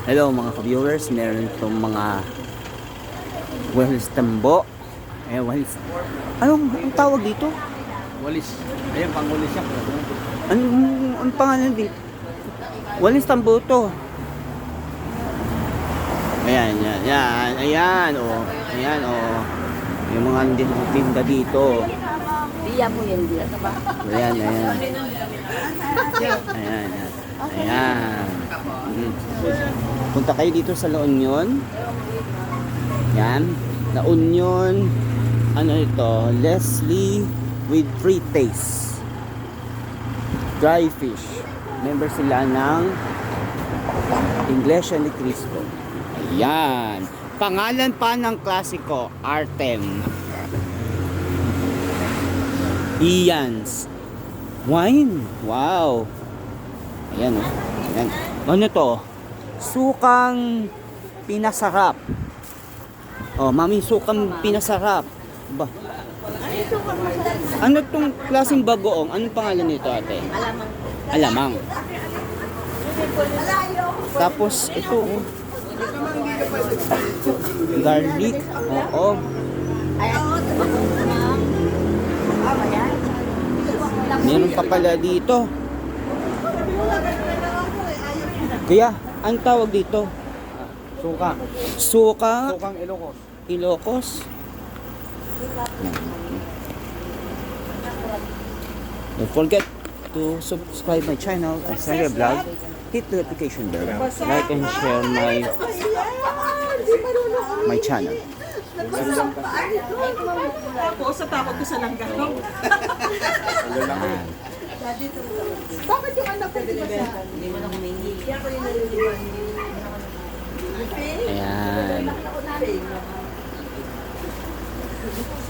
Hello mga ka-viewers, meron itong mga walis tambo. Walis. Anong tawag dito? Walis. Ayan, pang walis siya. Anong pangalan dito? Walis tambo to. Ayan, oh. Ayan, oh. Yung mga tinda dito. Diya po yun, diya ba? Ayan. Ayan. Punta kayo dito sa La Union. Yan. La Union. Ano ito? Leslie with free taste. Dry fish. Member sila ng Iglesia ni Cristo. Ayan. Pangalan pa ng klasiko, Artem. Ian's Wine. Wow. Ayan, oh. Ayan. Ano to? Sukang pinasarap. Oh, mami, sukang pinasarap. Ba? Ano tong klaseng bagoong? Anong pangalan nito, ate? Alamang. Tapos ito, oh. Garlic. Oo. Meron pa pala dito. Kuya, ang tawag dito? Suka. Suka. Sukang Ilocos. Ilocos. Don't forget to subscribe my channel at Sangre Vlog. Hit the notification bell. Like and share my channel. Ako sa takot ko sa langgam. Bakit yung anak ko di ba sa? Hindi mo na kumingi. Kaya ko yung naliliwan. Ayan.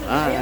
Ay.